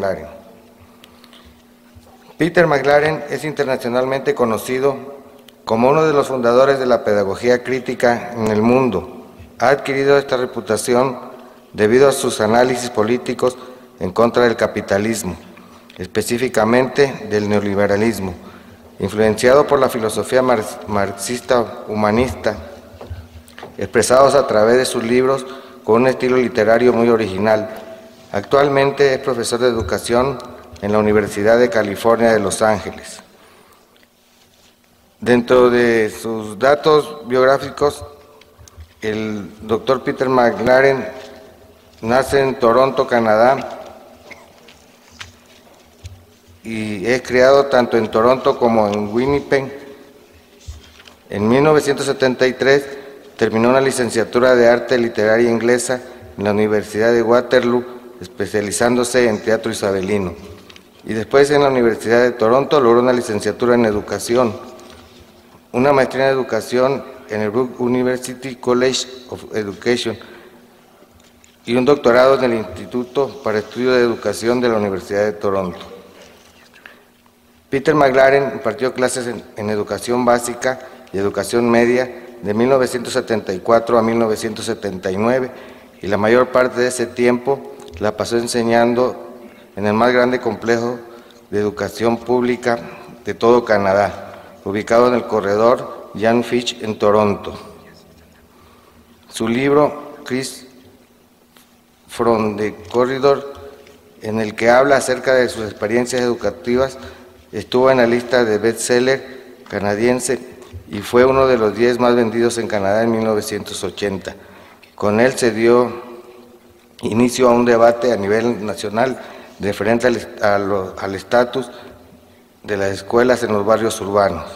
McLaren. Peter McLaren es internacionalmente conocido como uno de los fundadores de la pedagogía crítica en el mundo. Ha adquirido esta reputación debido a sus análisis políticos en contra del capitalismo, específicamente del neoliberalismo, influenciado por la filosofía marxista humanista, expresados a través de sus libros con un estilo literario muy original. Actualmente es profesor de educación en la Universidad de California de Los Ángeles. Dentro de sus datos biográficos, el doctor Peter McLaren nace en Toronto, Canadá, y es criado tanto en Toronto como en Winnipeg. En 1973 terminó una licenciatura de arte literaria inglesa en la Universidad de Waterloo, especializándose en teatro isabelino. Y después en la Universidad de Toronto logró una licenciatura en educación, una maestría en educación en el Brook University College of Education y un doctorado en el Instituto para Estudio de Educación de la Universidad de Toronto. Peter McLaren impartió clases en educación básica y educación media de 1974 a 1979 y la mayor parte de ese tiempo la pasó enseñando en el más grande complejo de educación pública de todo Canadá, ubicado en el corredor Jan Fitch en Toronto. Su libro, Chris from the Corridor, en el que habla acerca de sus experiencias educativas, estuvo en la lista de bestseller canadiense y fue uno de los 10 más vendidos en Canadá en 1980. Con él se dio inicio a un debate a nivel nacional referente al estatus de las escuelas en los barrios urbanos.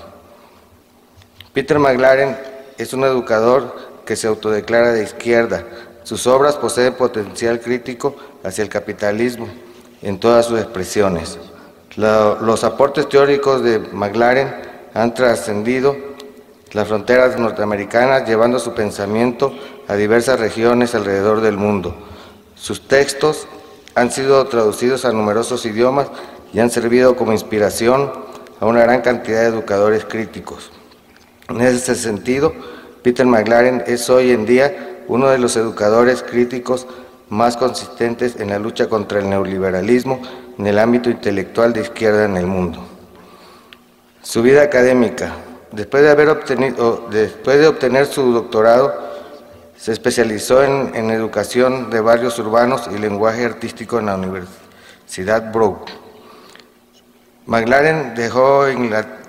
Peter McLaren es un educador que se autodeclara de izquierda. Sus obras poseen potencial crítico hacia el capitalismo en todas sus expresiones. Los aportes teóricos de McLaren han trascendido las fronteras norteamericanas, llevando su pensamiento a diversas regiones alrededor del mundo. Sus textos han sido traducidos a numerosos idiomas y han servido como inspiración a una gran cantidad de educadores críticos. En ese sentido, Peter McLaren es hoy en día uno de los educadores críticos más consistentes en la lucha contra el neoliberalismo en el ámbito intelectual de izquierda en el mundo. Su vida académica. Después de obtener su doctorado, se especializó en educación de barrios urbanos y lenguaje artístico en la Universidad Brock. McLaren dejó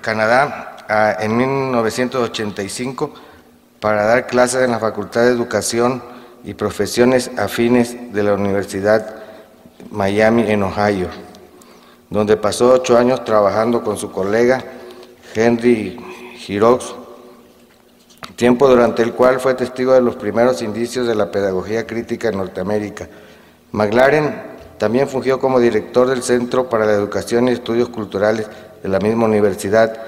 Canadá en 1985 para dar clases en la Facultad de Educación y Profesiones Afines de la Universidad Miami en Ohio, donde pasó 8 años trabajando con su colega Henry Giroux, tiempo durante el cual fue testigo de los primeros indicios de la pedagogía crítica en Norteamérica. McLaren también fungió como director del Centro para la Educación y Estudios Culturales de la misma universidad,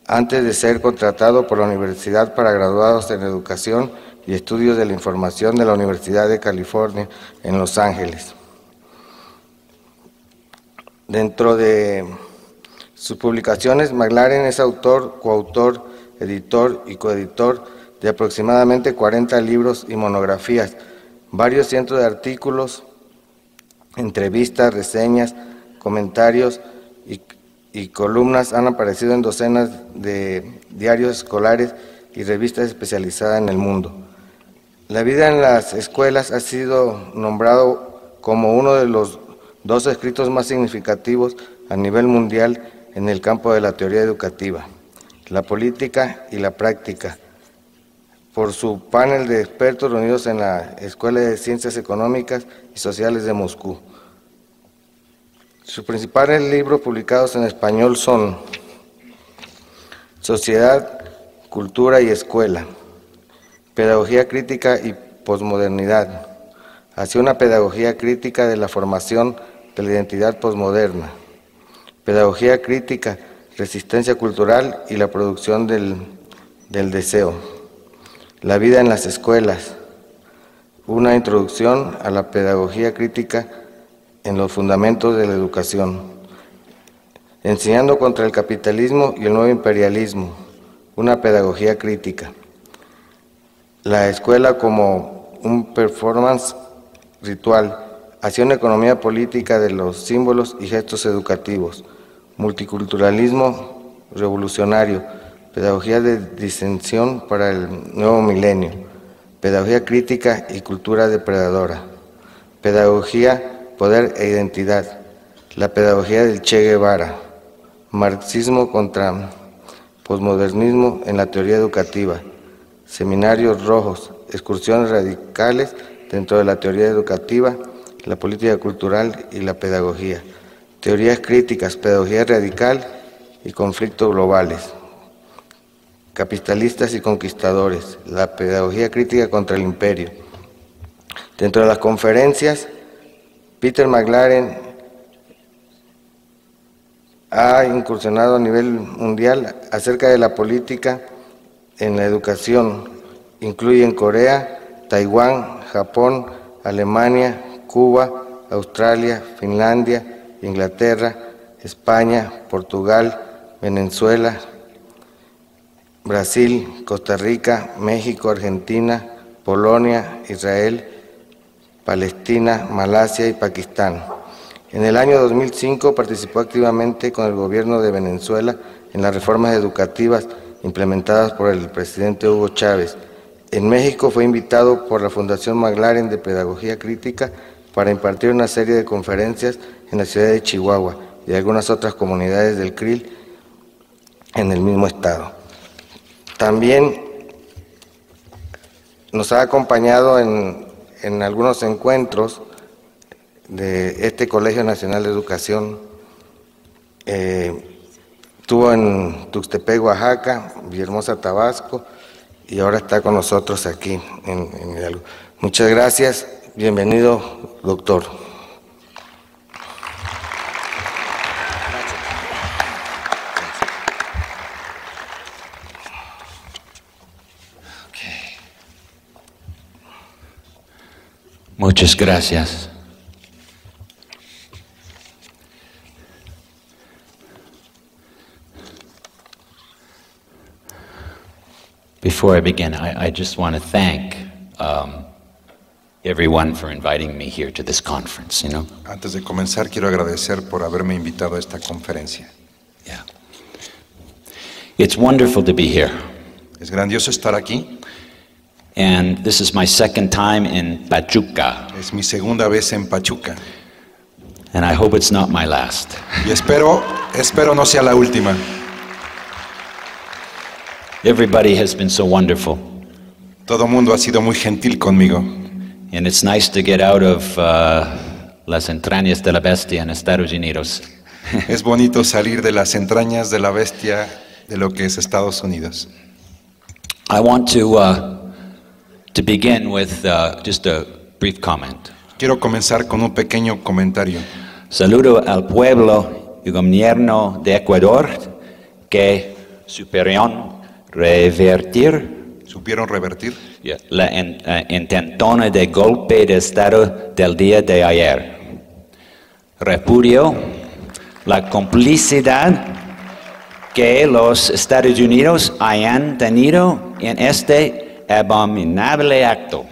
antes de ser contratado por la Universidad para Graduados en Educación y Estudios de la Información de la Universidad de California en Los Ángeles. Dentro de sus publicaciones, McLaren es autor, coautor, editor y coeditor de aproximadamente 40 libros y monografías, varios cientos de artículos, entrevistas, reseñas, comentarios y columnas han aparecido en docenas de diarios escolares y revistas especializadas en el mundo. La vida en las escuelas ha sido nombrado como uno de los 2 escritos más significativos a nivel mundial en el campo de la teoría educativa, la política y la práctica, por su panel de expertos reunidos en la Escuela de Ciencias Económicas y Sociales de Moscú. Sus principales libros publicados en español son Sociedad, Cultura y Escuela, Pedagogía Crítica y Posmodernidad, hacia una pedagogía crítica de la formación de la identidad posmoderna, Pedagogía Crítica, Resistencia Cultural y la Producción del Deseo, La vida en las escuelas, una introducción a la pedagogía crítica en los fundamentos de la educación, enseñando contra el capitalismo y el nuevo imperialismo, una pedagogía crítica. La escuela como un performance ritual, hacia una economía política de los símbolos y gestos educativos, multiculturalismo revolucionario, pedagogía de disensión para el nuevo milenio, pedagogía crítica y cultura depredadora, pedagogía, poder e identidad, la pedagogía del Che Guevara, marxismo contra posmodernismo en la teoría educativa, seminarios rojos, excursiones radicales dentro de la teoría educativa, la política cultural y la pedagogía, teorías críticas, pedagogía radical y conflictos globales, capitalistas y conquistadores, la pedagogía crítica contra el imperio. Dentro de las conferencias, Peter McLaren ha incursionado a nivel mundial acerca de la política en la educación. Incluyen Corea, Taiwán, Japón, Alemania, Cuba, Australia, Finlandia, Inglaterra, España, Portugal, Venezuela, Brasil, Costa Rica, México, Argentina, Polonia, Israel, Palestina, Malasia y Pakistán. En el año 2005 participó activamente con el gobierno de Venezuela en las reformas educativas implementadas por el presidente Hugo Chávez. En México fue invitado por la Fundación McLaren de Pedagogía Crítica para impartir una serie de conferencias en la ciudad de Chihuahua y algunas otras comunidades del CRIL en el mismo estado. También nos ha acompañado en algunos encuentros de este Colegio Nacional de Educación. Estuvo en Tuxtepec, Oaxaca, Villahermosa, Tabasco, y ahora está con nosotros aquí en Hidalgo. Muchas gracias. Bienvenido, doctor. Muchas gracias. Before I begin, I just want to thank everyone for inviting me here to this conference, you know. Antes de comenzar, quiero agradecer por haberme invitado a esta conferencia. Yeah. It's wonderful to be here. Es grandioso estar aquí. And this is my second time in Pachuca. Es mi segunda vez en Pachuca. And I hope it's not my last. Y espero no sea la última. Everybody has been so wonderful. Todo mundo ha sido muy gentil conmigo. And it's nice to get out of las entrañas de la bestia en Estados Unidos. Es bonito salir de las entrañas de la bestia de lo que es Estados Unidos. I want to begin with just a brief comment. Quiero comenzar con un pequeño comentario. Saludo al pueblo y gobierno de Ecuador que supieron revertir la intentona de golpe de Estado del día de ayer. Repudio la complicidad que los Estados Unidos hayan tenido en este abominable acto.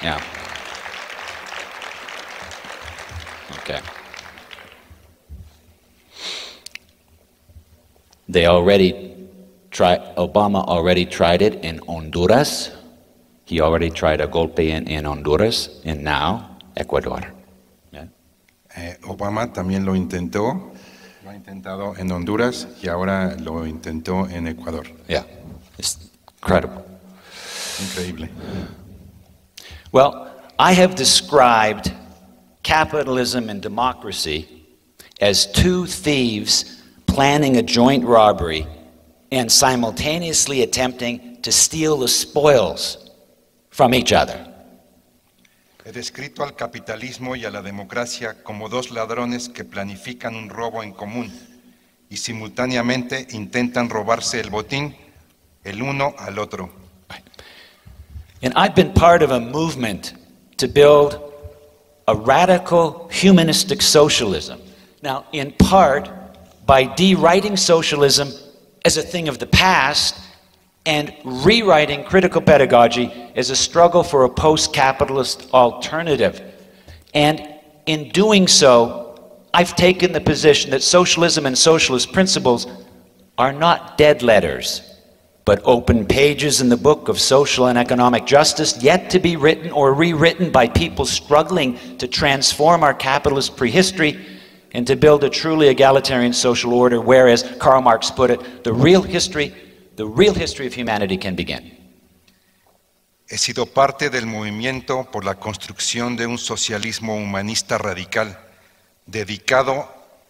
Yeah. Okay. Obama already tried it in Honduras. He already tried a golpe in Honduras, and now Ecuador. Yeah. Obama también lo ha intentado en Honduras y ahora lo intentó en Ecuador. Yeah, it's incredible. Increíble. Well, I have described capitalism and democracy as two thieves planning a joint robbery and simultaneously attempting to steal the spoils from each other. He descrito al capitalismo y a la democracia como dos ladrones que planifican un robo en común y simultáneamente intentan robarse el botín el uno al otro. And I've been part of a movement to build a radical humanistic socialism. Now, in part, by de-writing socialism as a thing of the past and rewriting critical pedagogy as a struggle for a post-capitalist alternative. And in doing so, I've taken the position that socialism and socialist principles are not dead letters, but open pages in the book of social and economic justice, yet to be written or rewritten by people struggling to transform our capitalist prehistory and to build a truly egalitarian social order, where, as Karl Marx put it, the real history of humanity can begin. He sido parte del movimiento por la construcción de un socialismo humanista radical, dedicado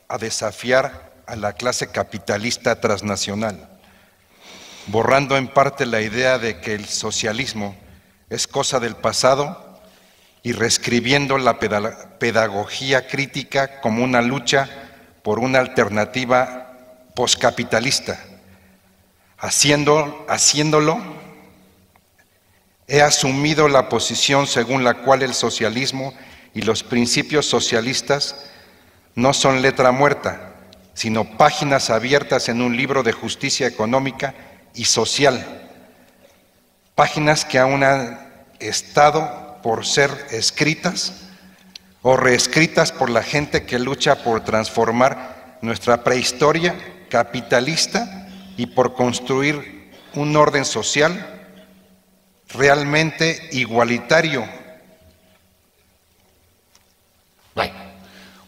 a desafiar a la clase capitalista transnacional, borrando en parte la idea de que el socialismo es cosa del pasado y reescribiendo la pedagogía crítica como una lucha por una alternativa poscapitalista. Haciéndolo, he asumido la posición según la cual el socialismo y los principios socialistas no son letra muerta, sino páginas abiertas en un libro de justicia económica y social, páginas que aún han estado por ser escritas o reescritas por la gente que lucha por transformar nuestra prehistoria capitalista y por construir un orden social realmente igualitario. Right.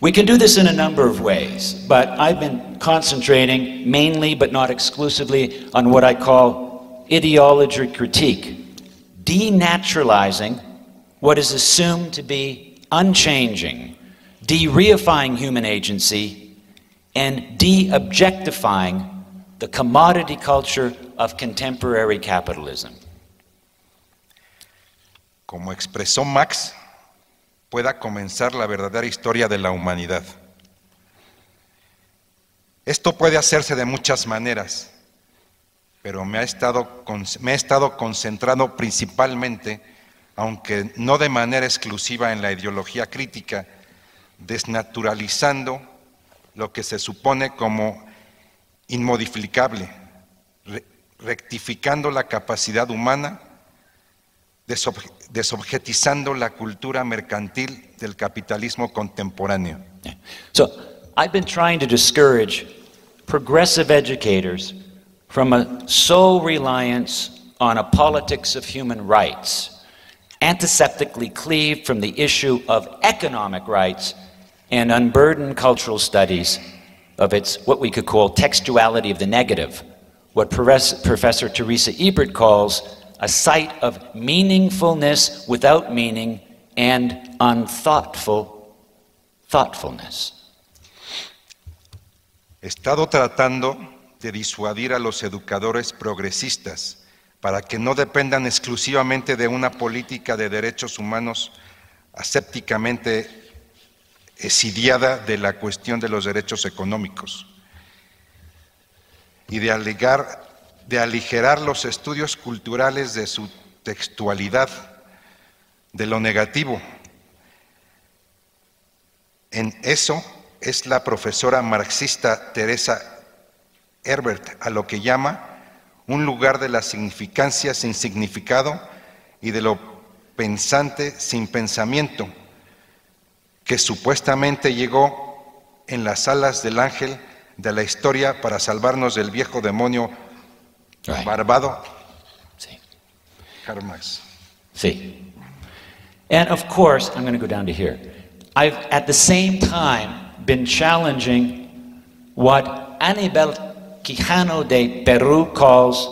We can do this in a number of ways, but I've been concentrating mainly, but not exclusively, on what I call ideology critique, denaturalizing what is assumed to be unchanging, de-reifying human agency, and de-objectifying the commodity culture of contemporary capitalism. Como expresó Marx, pueda comenzar la verdadera historia de la humanidad. Esto puede hacerse de muchas maneras, pero me he estado concentrado principalmente, aunque no de manera exclusiva, en la ideología crítica, desnaturalizando lo que se supone como inmodificable, rectificando la capacidad humana, desobjetizando la cultura mercantil del capitalismo contemporáneo. So, I've been trying to discourage progressive educators from a sole reliance on a politics of human rights, antiseptically cleaved from the issue of economic rights, and unburden cultural studies of its, what we could call, textuality of the negative, what Professor Teresa Ebert calls a site of meaningfulness without meaning and thoughtfulness. He estado tratando de disuadir a los educadores progresistas para que no dependan exclusivamente de una política de derechos humanos asépticamente exiliada de la cuestión de los derechos económicos y de aligerar los estudios culturales de su textualidad, de lo negativo. En eso es la profesora marxista Teresa Ebert a lo que llama un lugar de la significancia sin significado y de lo pensante sin pensamiento, que supuestamente llegó en las alas del ángel de la historia para salvarnos del viejo demonio barbado. Sí. Karl Marx. Sí. And of course, I'm going to go down to here. I've at the same time been challenging what Aníbal Quijano de Perú calls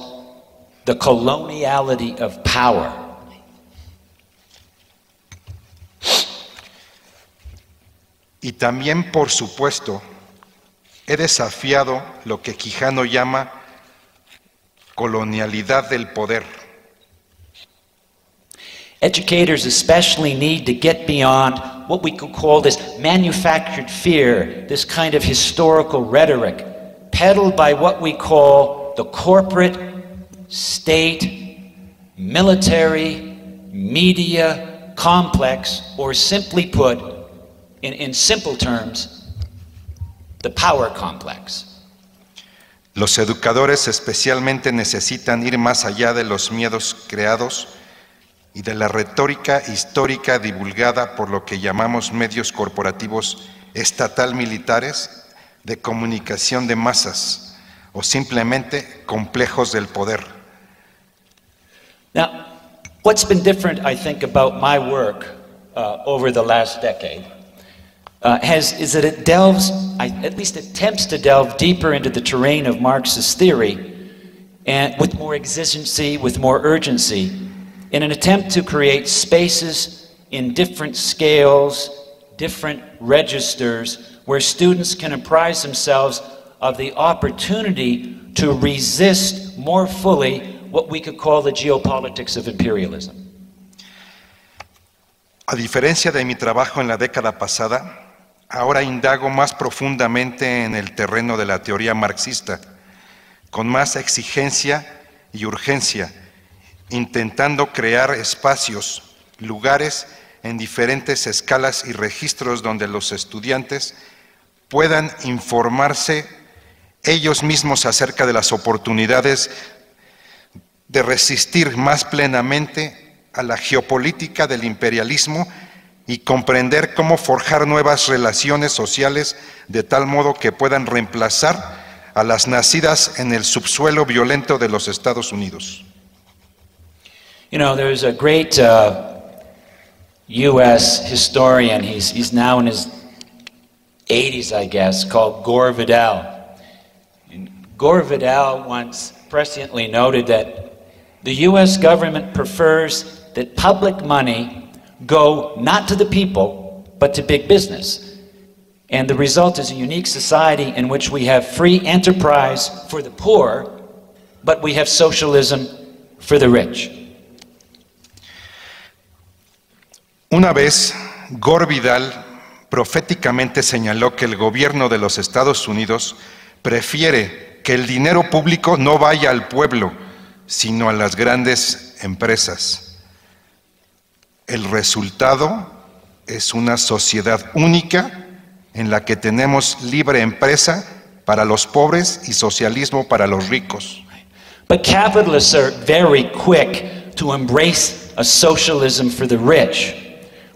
the coloniality of power. Y también, por supuesto, he desafiado lo que Quijano llama colonialidad del poder. Educators especially need to get beyond what we could call this manufactured fear, this kind of historical rhetoric, peddled by what we call the corporate, state, military, media, complex, or simply put, in simple terms, the power complex. Los educadores especialmente necesitan ir más allá de los miedos creados y de la retórica histórica divulgada por lo que llamamos medios corporativos estatal militares de comunicación de masas o simplemente complejos del poder. Now, what's been different, I think, about my work over the last decade is that it delves, at least attempts to delve deeper into the terrain of Marxist theory, and with more exigency, with more urgency, in an attempt to create spaces in different scales, different registers, where students can apprise themselves of the opportunity to resist more fully what we could call the geopolitics of imperialism. A diferencia de mi trabajo en la década pasada, ahora indago más profundamente en el terreno de la teoría marxista, con más exigencia y urgencia, intentando crear espacios, lugares en diferentes escalas y registros donde los estudiantes puedan informarse ellos mismos acerca de las oportunidades de resistir más plenamente a la geopolítica del imperialismo y comprender cómo forjar nuevas relaciones sociales de tal modo que puedan reemplazar a las nacidas en el subsuelo violento de los Estados Unidos. You know, there's a great U.S. historian, he's now in his 80s, I guess, called Gore Vidal. And Gore Vidal once presciently noted that the U.S. government prefers that public money go not to the people, but to big business. And the result is a unique society in which we have free enterprise for the poor, but we have socialism for the rich. Una vez, Gore Vidal proféticamente señaló que el gobierno de los Estados Unidos prefiere que el dinero público no vaya al pueblo, sino a las grandes empresas. El resultado es una sociedad única en la que tenemos libre empresa para los pobres y socialismo para los ricos. But capitalists are very quick to embrace a socialism for the rich,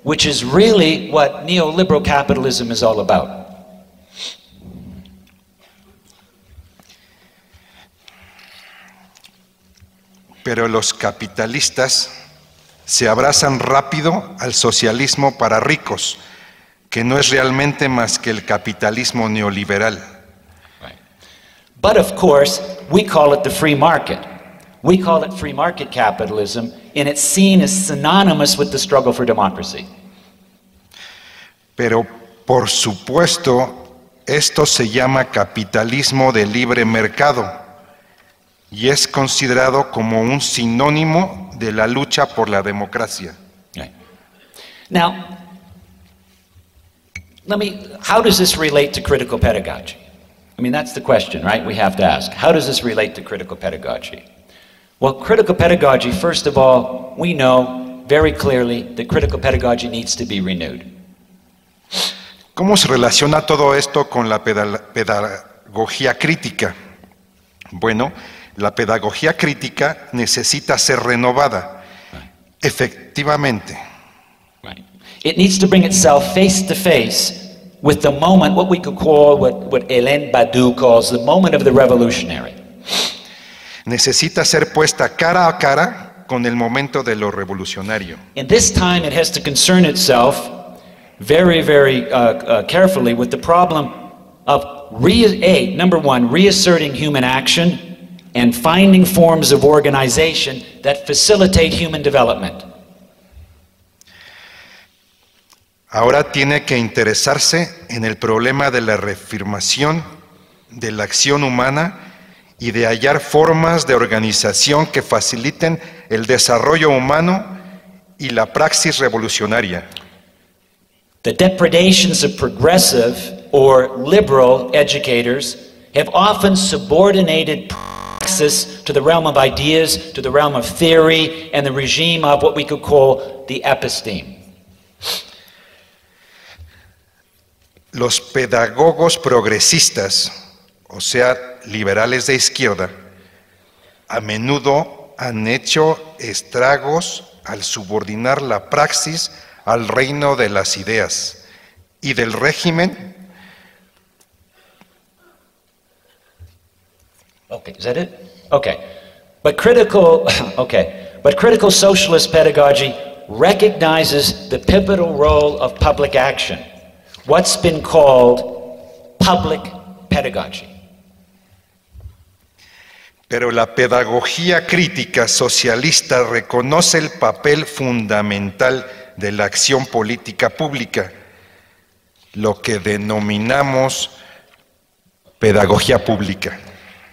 which is really what neoliberal capitalism is all about. Pero los capitalistas se abrazan rápido al socialismo para ricos, que no es realmente más que el capitalismo neoliberal. But of course, we call it the free market. We call it free market capitalism, and it's seen as synonymous with the struggle for democracy. Pero, por supuesto, esto se llama capitalismo de libre mercado y es considerado como un sinónimo de la lucha por la democracia. Right. Now, how does this relate to critical pedagogy? I mean, that's the question, right? We have to ask. How does this relate to critical pedagogy? Well, critical pedagogy, first of all, we know very clearly that critical pedagogy needs to be renewed. ¿Cómo se relaciona todo esto con la pedagogía crítica? Bueno, la pedagogía crítica necesita ser renovada, efectivamente. Right. It needs to bring itself face to face with the moment, what we could call, what Hélène Badiou calls the moment of the revolutionary. Necesita ser puesta cara a cara con el momento de lo revolucionario. And this time it has to concern itself very, very carefully with the problem of, number one, reasserting human action and finding forms of organization that facilitate human development. Ahora tiene que interesarse en el problema de la reafirmación de la acción humana y de hallar formas de organización que faciliten el desarrollo humano y la praxis revolucionaria. The depredations of progressive or liberal educators have often subordinated access to the realm of ideas, to the realm of theory, and the regime of what we could call the episteme. Los pedagogos progresistas, o sea, liberales de izquierda, a menudo han hecho estragos al subordinar la praxis al reino de las ideas y del régimen. Okay, is that it? Okay. But critical socialist pedagogy recognizes the pivotal role of public action, what's been called public pedagogy. Pero la pedagogía crítica socialista reconoce el papel fundamental de la acción política pública, lo que denominamos pedagogía pública.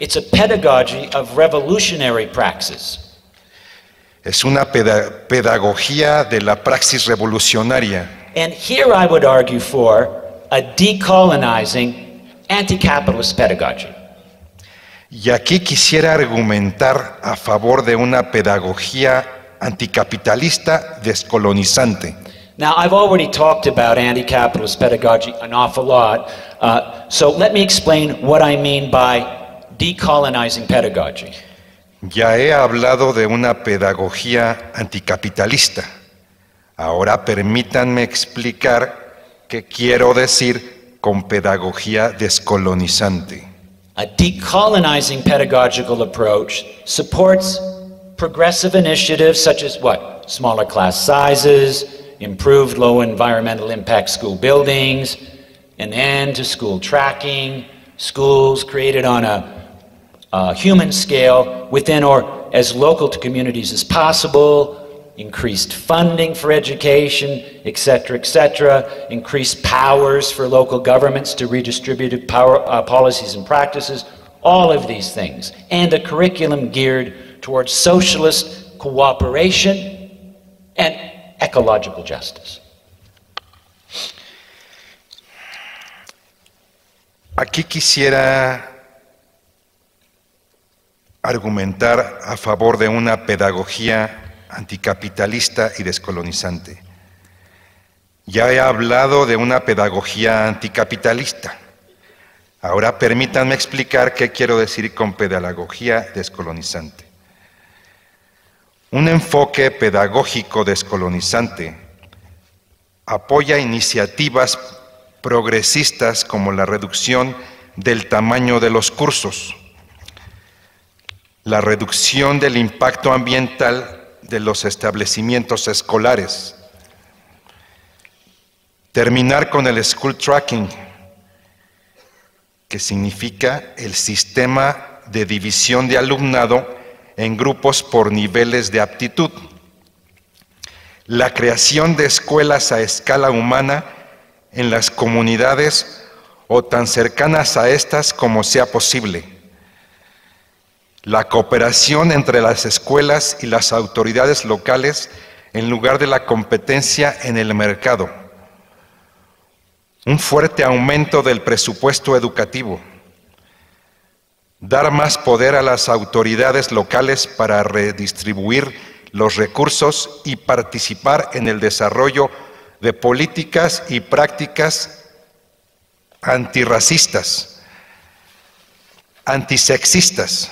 It's a pedagogy of revolutionary praxis. Es una pedagogía de la praxis revolucionaria. And here I would argue for a decolonizing anti-capitalist pedagogy. Y aquí quisiera argumentar a favor de una pedagogía anticapitalista descolonizante. Now, I've already talked about anti-capitalist pedagogy an awful lot, so let me explain what I mean by decolonizing pedagogy. Ya he hablado de una pedagogía anticapitalista. Ahora permítanme explicar qué quiero decir con pedagogía descolonizante. A decolonizing pedagogical approach supports progressive initiatives such as what? Smaller class sizes, improved low environmental impact school buildings, an end to school tracking, schools created on a human scale within or as local to communities as possible, increased funding for education, etc., increased powers for local governments to redistribute policies and practices, all of these things, and a curriculum geared towards socialist cooperation and ecological justice. Aquí quisiera argumentar a favor de una pedagogía anticapitalista y descolonizante. Ya he hablado de una pedagogía anticapitalista. Ahora permítanme explicar qué quiero decir con pedagogía descolonizante. Un enfoque pedagógico descolonizante apoya iniciativas progresistas como la reducción del tamaño de los cursos, la reducción del impacto ambiental de los establecimientos escolares, terminar con el school tracking, que significa el sistema de división de alumnado en grupos por niveles de aptitud, la creación de escuelas a escala humana en las comunidades o tan cercanas a estas como sea posible, la cooperación entre las escuelas y las autoridades locales en lugar de la competencia en el mercado, un fuerte aumento del presupuesto educativo, dar más poder a las autoridades locales para redistribuir los recursos y participar en el desarrollo de políticas y prácticas antirracistas, antisexistas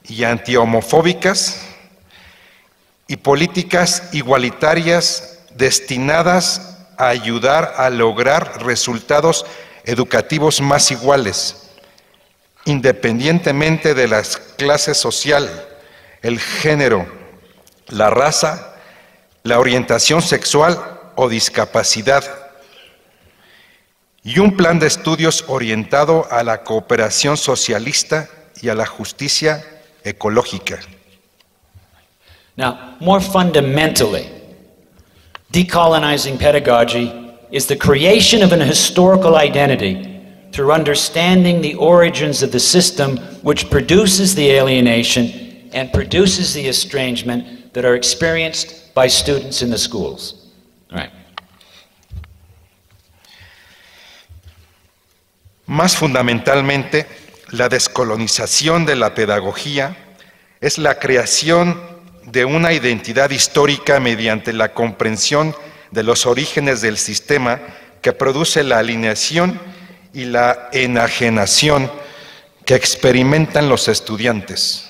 y antihomofóbicas, y políticas igualitarias destinadas a ayudar a lograr resultados educativos más iguales, independientemente de la clase social, el género, la raza, la orientación sexual o discapacidad, y un plan de estudios orientado a la cooperación socialista y a la justicia ecológica. Now, more fundamentally, decolonizing pedagogy is the creation of an historical identity through understanding the origins of the system which produces the alienation and produces the estrangement that are experienced by students in the schools. All right. Más fundamentalmente, La descolonización de la pedagogía es la creación de una identidad histórica mediante la comprensión de los orígenes del sistema que produce la alineación y la enajenación que experimentan los estudiantes.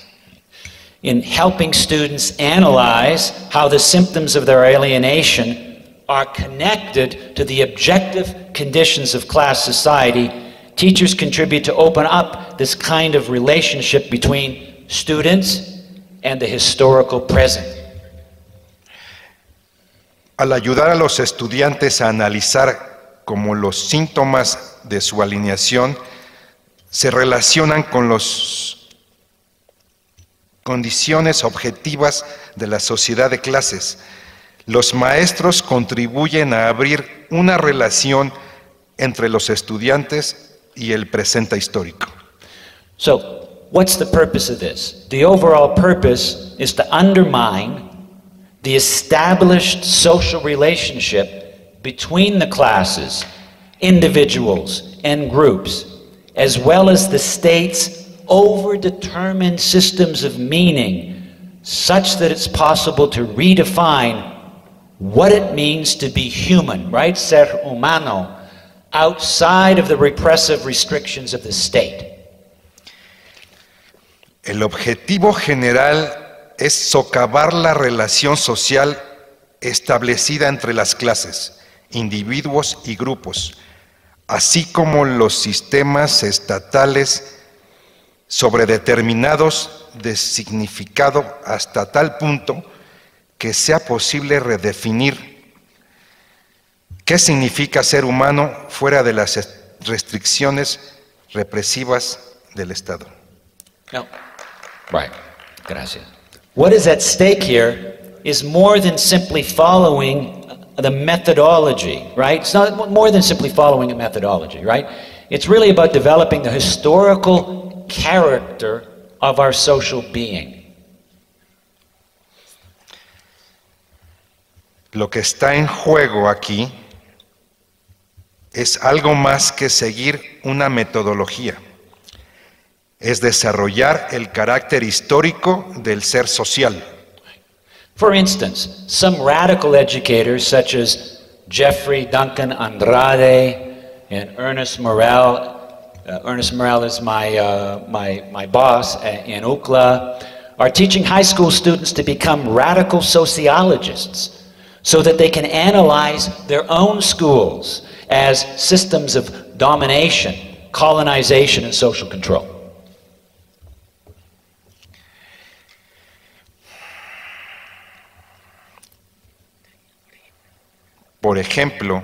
In helping students analyze how the symptoms of their alienation are connected to the objective conditions of class society, teachers contribute to open up this kind of relationship between students and the historical present. Al ayudar a los estudiantes a analizar cómo los síntomas de su alineación se relacionan con las condiciones objetivas de la sociedad de clases, los maestros contribuyen a abrir una relación entre los estudiantes y el presente histórico. So, what's the purpose of this? The overall purpose is to undermine the established social relationship between the classes, individuals, and groups, as well as the state's overdetermined systems of meaning, such that it's possible to redefine what it means to be human, right? Ser humano, outside of the repressive restrictions of the state. El objetivo general es socavar la relación social establecida entre las clases, individuos y grupos, así como los sistemas estatales sobredeterminados de significado hasta tal punto que sea posible redefinir qué significa ser humano fuera de las restricciones represivas del Estado. No. Right. Gracias. What is at stake here is more than simply following the methodology, right? It's not more than simply following a methodology, right? It's really about developing the historical character of our social being. Lo que está en juego aquí es algo más que seguir una metodología. Es desarrollar el carácter histórico del ser social. For instance, some radical educators such as Jeffrey Duncan Andrade and Ernest Morel. Ernest Morel is my boss in UCLA, are teaching high school students to become radical sociologists so that they can analyze their own schools as systems of domination, colonization, and social control. Por ejemplo,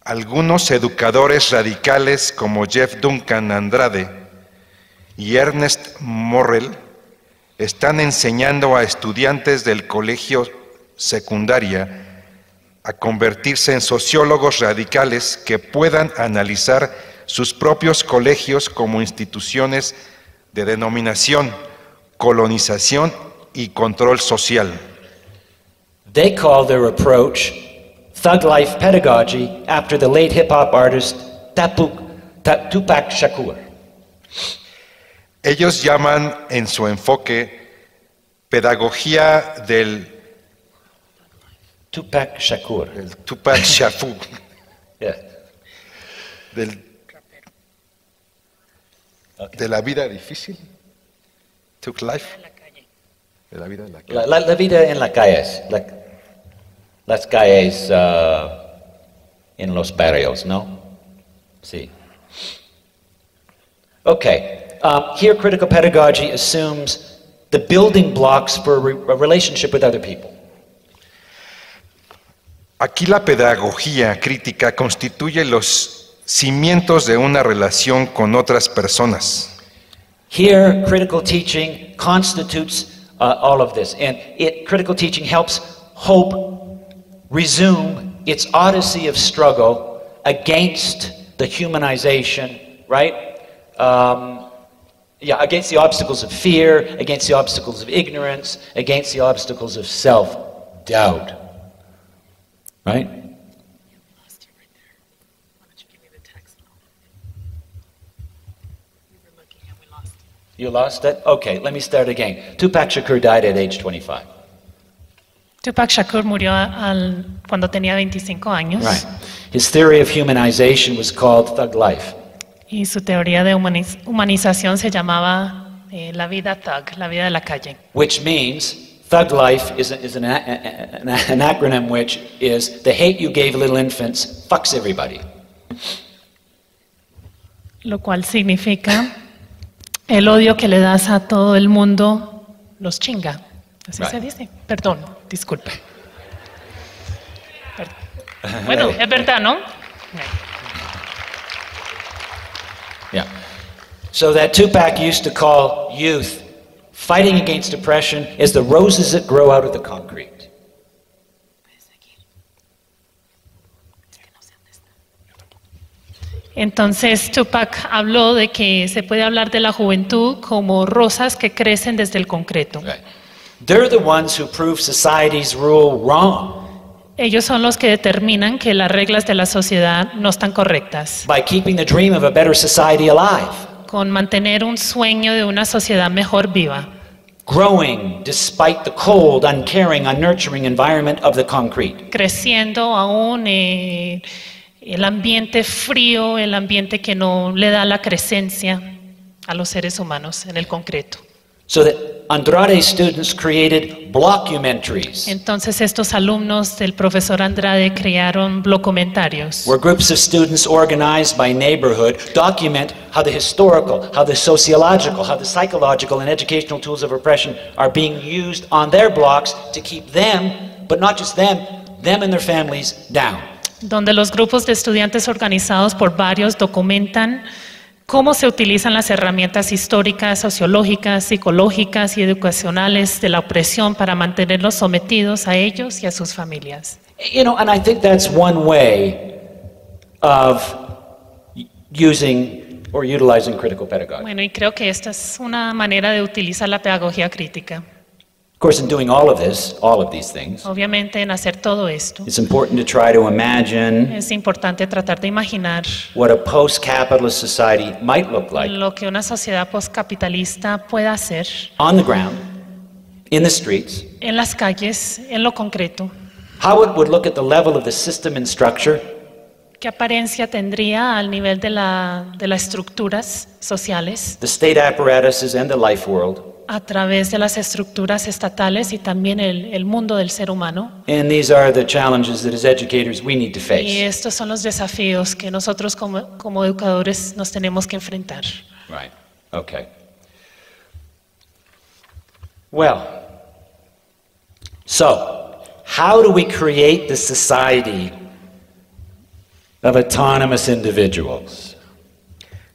algunos educadores radicales como Jeff Duncan Andrade y Ernest Morel están enseñando a estudiantes del colegio secundaria a convertirse en sociólogos radicales que puedan analizar sus propios colegios como instituciones de denominación, colonización y control social. They call their approach thug life pedagogy after the late hip-hop artist Tupac Shakur. Ellos llaman en su enfoque pedagogía del Tupac Shakur. El Tupac Shakur. Yeah. De la vida difícil. Took life. De la vida en la calle. La vida en la calles. Las calles en los barrios, ¿no? Sí. Okay. Here, critical pedagogy assumes the building blocks for a relationship with other people. Aquí la pedagogía crítica constituye los cimientos de una relación con otras personas. Here, critical teaching constitutes all of this, and critical teaching helps hope resume its odyssey of struggle against the humanization, right? Against the obstacles of fear, against the obstacles of ignorance, against the obstacles of self-doubt, right? You lost it? Okay, let me start again. Tupac Shakur died at age 25. Tupac Shakur murió cuando tenía 25 años. Right. His theory of humanization was called Thug Life. Y su teoría de humanización se llamaba la vida thug, la vida de la calle. Which means Thug Life is an acronym which is the hate you gave little infants fucks everybody. Lo cual significa el odio que le das a todo el mundo los chinga. Así Right. se dice. Perdón, disculpe. Bueno, es verdad, ¿no? Yeah. So that Tupac used to call youth fighting against oppression is the roses that grow out of the concrete. Entonces Tupac habló de que se puede hablar de la juventud como rosas que crecen desde el concreto. Right. They're the ones who prove society's rule wrong Ellos son los que determinan que las reglas de la sociedad no están correctas, by keeping the dream of a better society alive, con mantener un sueño de una sociedad mejor viva, growing despite the cold, uncaring, unnurturing environment of the concrete. creciendo aún el ambiente frío, el ambiente que no le da la crecencia a los seres humanos en el concreto. So that Andrade's students created blockumentaries, Entonces estos alumnos del profesor Andrade crearon blocomentarios, where groups of students organized by neighborhood document how the historical, how the sociological, how the psychological and educational tools of oppression are being used on their blocks to keep them, but not just them and their families down. donde los grupos de estudiantes organizados por varios documentan cómo se utilizan las herramientas históricas, sociológicas, psicológicas y educacionales de la opresión para mantenerlos sometidos a ellos y a sus familias. You know, and I think that's one way of using or utilizing critical pedagogy. Bueno, y creo que esta es una manera de utilizar la pedagogía crítica. Of course, in doing all of these things, Obviamente, en hacer todo esto, it's important to try to imagine es importante tratar de imaginar what a post-capitalist society might look like lo que una sociedad postcapitalista pueda hacer on the ground, in the streets, en las calles, en lo concreto. how it would look at the level of the system and structure, ¿Qué apariencia tendría al nivel de las estructuras sociales, the state apparatuses and the life world. a través de las estructuras estatales y también el mundo del ser humano? And these are the challenges that as educators we need to Y face. estos son los desafíos que nosotros como educadores nos tenemos que enfrentar. Right. Okay. Well, so how do we create the society of autonomous individuals?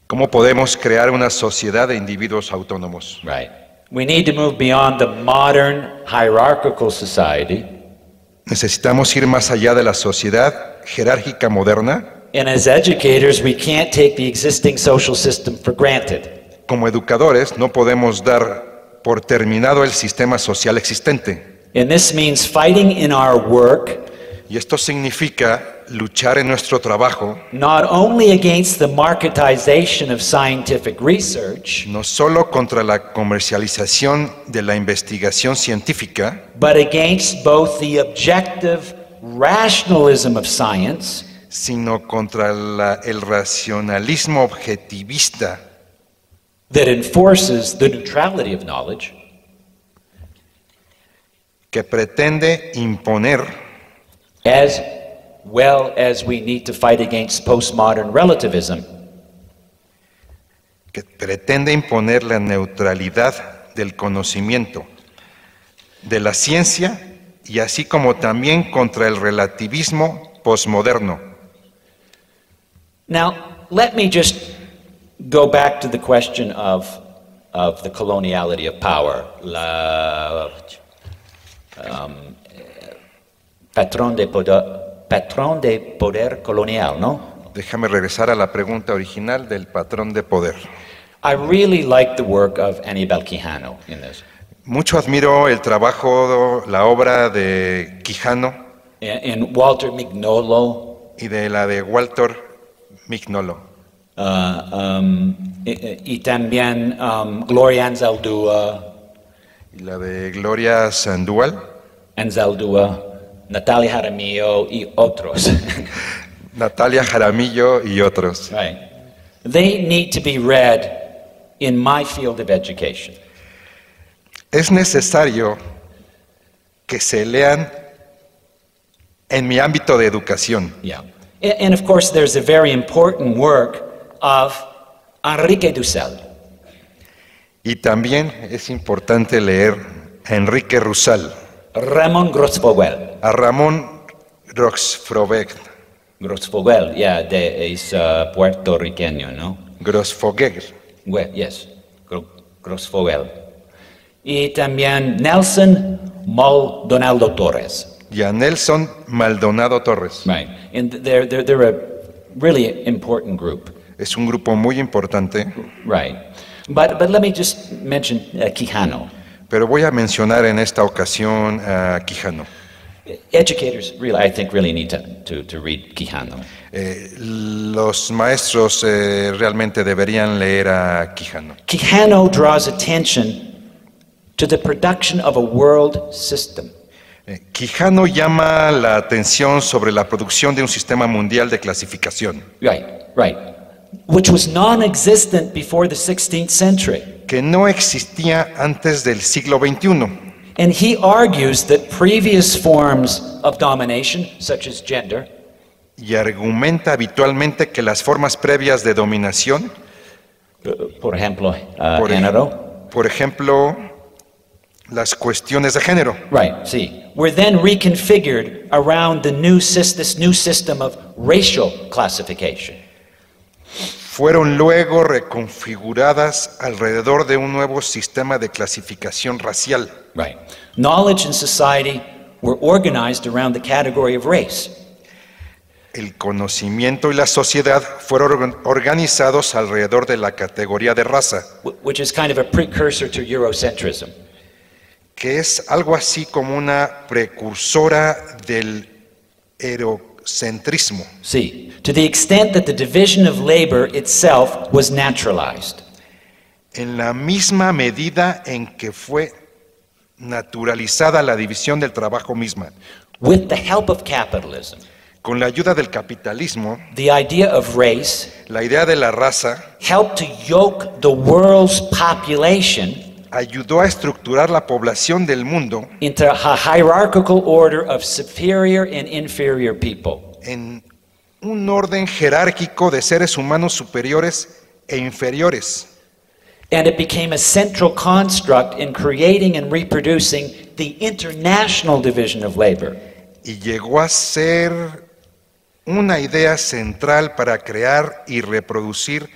¿Cómo podemos crear una sociedad de individuos autónomos? Right. We need to move beyond the modern hierarchical society, Necesitamos ir más allá de la sociedad jerárquica moderna. and as educators, we can't take the existing social system for granted. Como educadores no podemos dar por terminado el sistema social existente. And this means fighting in our work Y esto significa luchar en nuestro trabajo not only against the marketization of scientific research, no solo contra la comercialización de la investigación científica, but against both the objective rationalism of science sino contra el racionalismo objetivista that enforces the neutrality of knowledge, que pretende imponer, as well as we need to fight against postmodern relativism, la neutralidad del conocimiento, de la ciencia y así como también contra el relativismo posmoderno. Now, let me just go back to the question of the coloniality of power. Patrón de poder colonial, ¿no? Déjame regresar a la pregunta original del patrón de poder. I really like the work of Aníbal Quijano in this. Mucho admiro el trabajo, la obra de Quijano And Walter Mignolo, y de la de Walter Mignolo. Y también Gloria Anzaldúa, y la de Gloria Sandoval, Natalia Jaramillo y otros. Natalia Jaramillo y otros. Right. They need to be read in my field of education. Es necesario que se lean en mi ámbito de educación. Yeah. And of course, there's a very important work of Enrique Dussel. Y también es importante leer a Enrique Roussel, Ramón Grossfogel. a Ramón Grossfogel, Grossfogel, yeah, es puertorriqueño, ¿no? Grossfogel, Well, yes, Grossfogel. Y también Nelson Maldonado Torres. y a Nelson Maldonado Torres. Right. And they're a really important group. Es un grupo muy importante, Right. But let me just mention Quijano. pero voy a mencionar en esta ocasión a Quijano. Educators, really, I think, really need to read Quijano. Los maestros realmente deberían leer a Quijano. Quijano draws attention to the production of a world system. Quijano llama la atención sobre la producción de un sistema mundial de clasificación, Right. Which was non-existent before the 16th century. que no existía antes del siglo XXI. And he argues that previous forms of domination, such as gender, Y argumenta habitualmente que las formas previas de dominación, por ejemplo, por, género, por ejemplo, las cuestiones de género, right, see, were then reconfigured around this new system of racial classification. fueron luego reconfiguradas alrededor de un nuevo sistema de clasificación racial. Right. Knowledge and society were organized around the category of race. El conocimiento y la sociedad fueron organizados alrededor de la categoría de raza, Which is kind of a precursor to Eurocentrism. que es algo así como una precursora del eurocentrismo, See, to the extent that the division of labor itself was naturalized. en la misma medida en que fue naturalizada la división del trabajo misma. With the help of capitalism, Con la ayuda del capitalismo, the idea of race la idea de la raza helped to yoke the world's population ayudó a estructurar la población del mundo into a hierarchical order of superior and inferior people. en un orden jerárquico de seres humanos superiores e inferiores. And it became a central construct in creating and reproducing the international division of labor. Y llegó a ser una idea central para crear y reproducir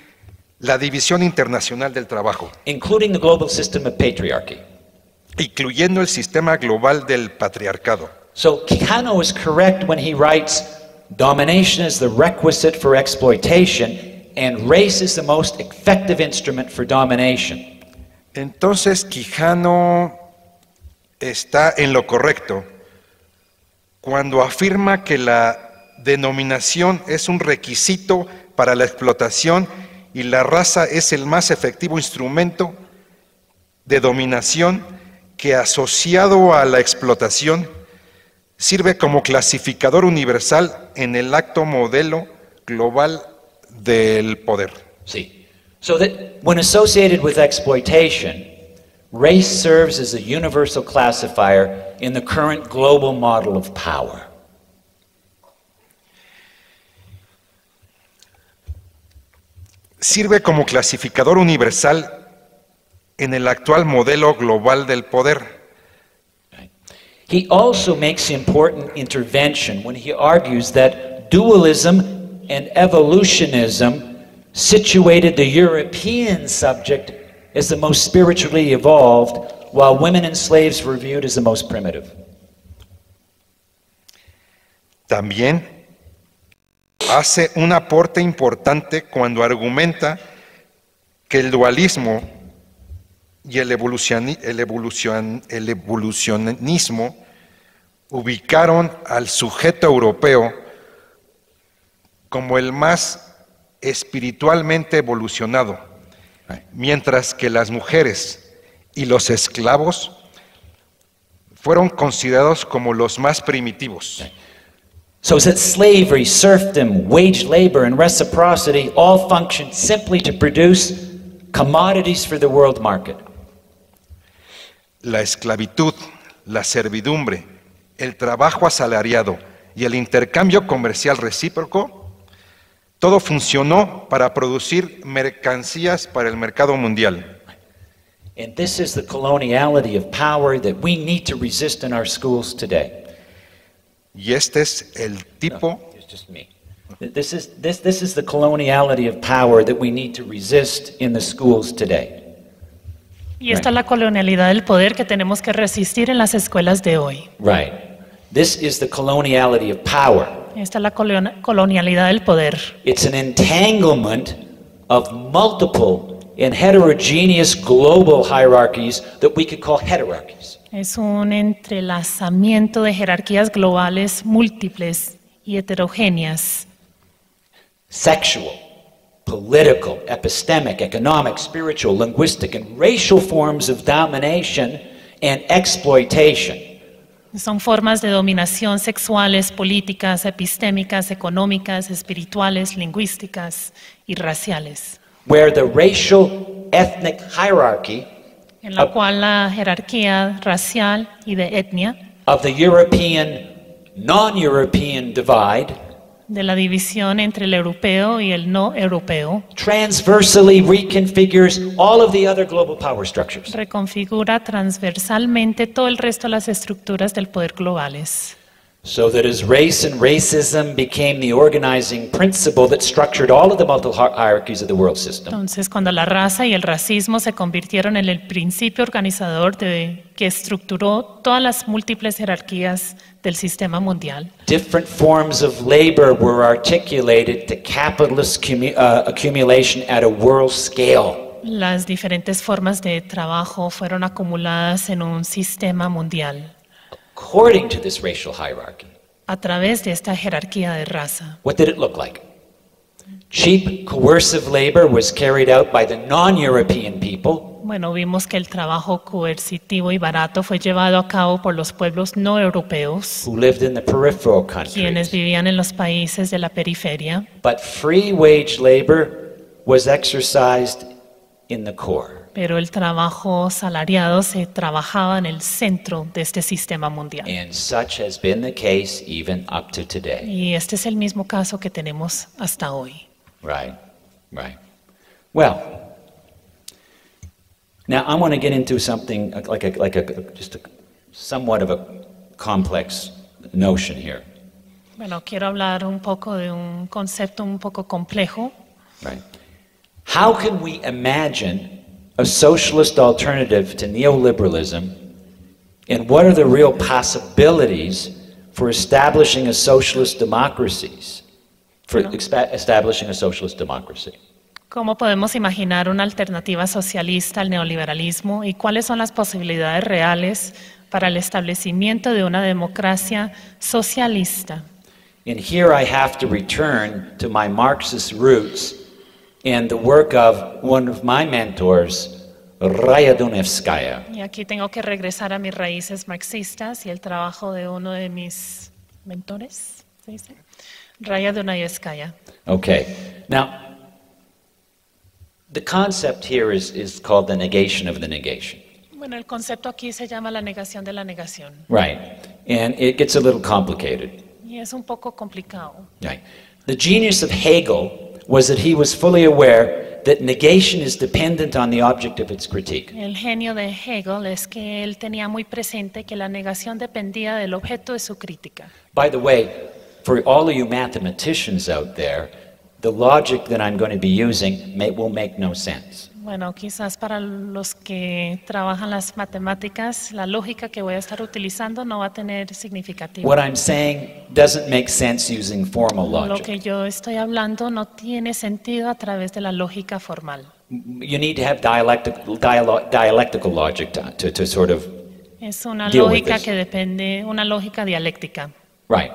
la división internacional del trabajo, Including the global system of patriarchy. incluyendo el sistema global del patriarcado. So Quijano is correct when he writes, domination is the requisite for exploitation, and race is the most effective instrument for domination. Entonces Quijano está en lo correcto cuando afirma que la denominación es un requisito para la explotación y la raza es el más efectivo instrumento de dominación que, asociado a la explotación, sirve como clasificador universal en el acto modelo global del poder. See, so that when associated with exploitation, race serves as a universal classifier in the current global model of power. Sirve como clasificador universal en el actual modelo global del poder. He also makes important intervention when he argues that dualism and evolutionism situated the European subject as the most spiritually evolved, while women and slaves were viewed as the most primitive. También hace un aporte importante cuando argumenta que el dualismo y el evolucionismo ubicaron al sujeto europeo como el más espiritualmente evolucionado, mientras que las mujeres y los esclavos fueron considerados como los más primitivos. So that slavery, serfdom, wage labor, and reciprocity all functioned simply to produce commodities for the world market. La esclavitud, la servidumbre, el trabajo asalariado y el intercambio comercial recíproco, todo funcionó para producir mercancías para el mercado mundial. And this is the coloniality of power that we need to resist in our schools today. Y este es el tipo It's just me. This is the coloniality of power that we need to resist in the schools today. Y esta es la colonialidad del poder que tenemos que resistir en las escuelas de hoy. Right. This is the coloniality of power. Esta es la colonialidad del poder. It's an entanglement of multiple and heterogeneous global hierarchies that we could call heterarchies. Es un entrelazamiento de jerarquías globales múltiples y heterogéneas. Sexual, political, epistemic, economic, spiritual, linguistic, and racial forms of domination and exploitation. Son formas de dominación sexuales, políticas, epistémicas, económicas, espirituales, lingüísticas y raciales. Where the racial ethnic hierarchy En la cual la jerarquía racial y de etnia, of the European, non-European divide de la división entre el europeo y el no europeo, transversally reconfigures all of the other global power structures. reconfigura transversalmente todo el resto de las estructuras del poder globales. So that as race and racism became the organizing principle that structured all of the multiple hierarchies of the world system, Entonces, cuando la raza y el racismo se convirtieron en el principio organizador que estructuró todas las múltiples jerarquías del sistema mundial, different forms of labor were articulated to capitalist accumulation at a world scale. las diferentes formas de trabajo fueron acumuladas en un sistema mundial According to this racial hierarchy, a través de esta jerarquía de raza. what did it look like? Cheap, coercive labor was carried out by the non-European people, Bueno, vimos que el trabajo coercitivo y barato fue llevado a cabo por los pueblos no europeos, who lived in the peripheral quienes countries. vivían en los países de la periferia, But free wage labor was exercised in the core. pero el trabajo salariado se trabajaba en el centro de este sistema mundial. And such has been the case even up to today. Y este es el mismo caso que tenemos hasta hoy. Right, right. Well, now I want to get into something just a somewhat of a complex notion here. Bueno, quiero hablar un poco de un concepto un poco complejo. Right. How can we imagine a socialist alternative to neoliberalism, and what are the real possibilities for establishing a socialist democracies, establishing a socialist democracy? ¿Cómo podemos imaginar una alternativa socialista al neoliberalismo y cuáles son las posibilidades reales para el establecimiento de una democracia socialista? And here I have to return to my Marxist roots and the work of one of my mentors, Raya Dunevskaya. Y aquí tengo que regresar a mis raíces marxistas y el trabajo de uno de mis mentores, ¿se dice? Raya Dunevskaya. Okay, now the concept here is called the negation of the negation. Bueno, el concepto aquí se llama la negación de la negación Right, and it gets a little complicated. y es un poco complicado. Right. The genius of Hegel was that he was fully aware that negation is dependent on the object of its critique. El genio de Hegel es que él tenía muy presente que la negación dependía del objeto de su crítica. By the way, for all of you mathematicians out there, the logic that I'm going to be using will make no sense. Bueno, quizás para los que trabajan las matemáticas, la lógica que voy a estar utilizando no va a tener significativo. What I'm saying doesn't make sense using formal Lo logic. que yo estoy hablando no tiene sentido a través de la lógica formal. You need to have dialectical logic to sort of Es una Deal with lógica this. que depende, una lógica dialéctica. Right.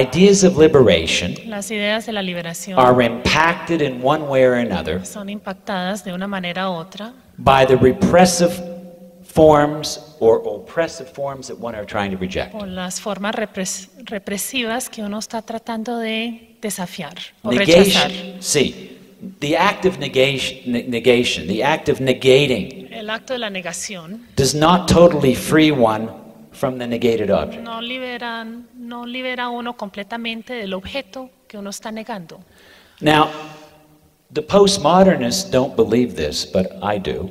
ideas of liberation Las ideas de la liberación are impacted in one way or another son impactadas de una manera u otra by the repressive forms or oppressive forms that one are trying to reject. por las formas represivas que uno está tratando de desafiar o rechazar. Negation, see, the act of negation, the act of negating, El acto de la negación does not totally free one from the negated object. no libera a uno completamente del objeto que uno está negando. Now, the postmodernists don't believe this, but I do.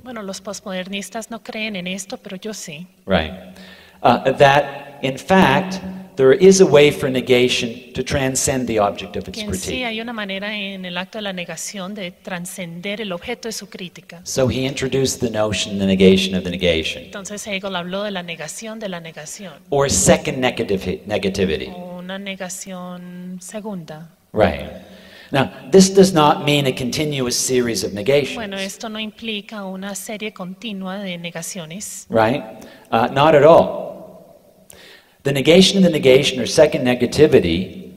Bueno, los postmodernistas no creen en esto, pero yo sí. Right. That, in fact, there is a way for negation to transcend the object of its Que en sí critique. hay una manera en el acto de la negación de trascender el objeto de su crítica. So he introduced the notion, the negation of the negation, Entonces Hegel habló de la negación, or second negativity. o una negación segunda. Right. Now, this does not mean a continuous series of negations. Bueno, esto no implica una serie continua de negaciones. Right? Not at all. The negation of the negation, or second negativity,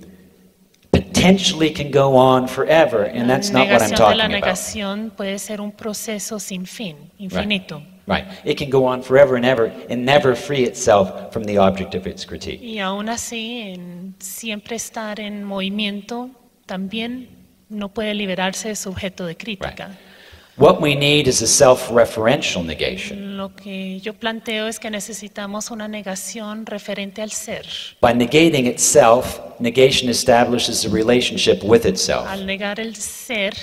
potentially can go on forever, and that's not what I'm La negación de talking la about. negación puede ser un proceso sin fin, infinito. Right. It can go on forever and ever and never free itself from the object of its critique. Y aún así, en siempre estar en movimiento, también no puede liberarse de su objeto de crítica. What we need is a self-referential negation. Lo que yo planteo es que necesitamos una negación referente al ser. By negating itself, negation establishes a relationship with itself. Al negar el ser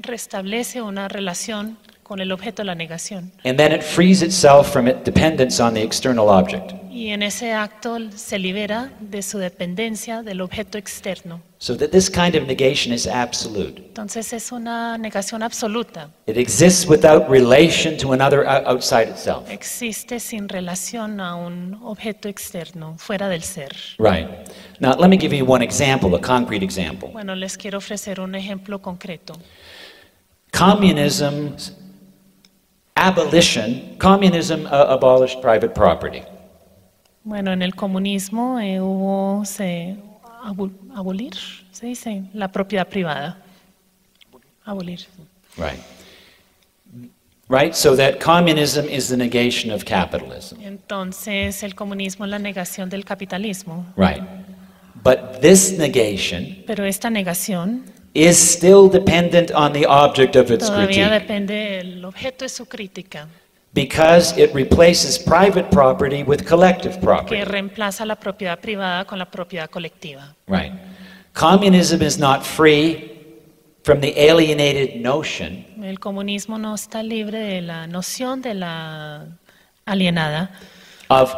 restablece una relación con el objeto de la negación. And then it frees itself from its dependence on the external object. Y en ese acto se libera de su dependencia del objeto externo. So that this kind of negation is absolute. Entonces es una negación absoluta. It exists without relation to another outside itself. Existe sin relación a un objeto externo, fuera del ser. Right. Now, let me give you one example, a concrete example. Bueno, les quiero ofrecer un ejemplo concreto. Communism's abolition, communism abolished private property. Bueno, en el comunismo hubo abolir, se dice, la propiedad privada. Abolir. Right. Right, so that communism is the negation of capitalism. Entonces, el comunismo es la negación del capitalismo. Right. But this negation Pero esta negación is still dependent on the object of its todavía critique depende del objeto de su crítica, because it replaces private property with collective property. que reemplaza la propiedad privada con la propiedad colectiva. Right. Communism is not free from the alienated notion El comunismo no está libre de la noción de la alienada, of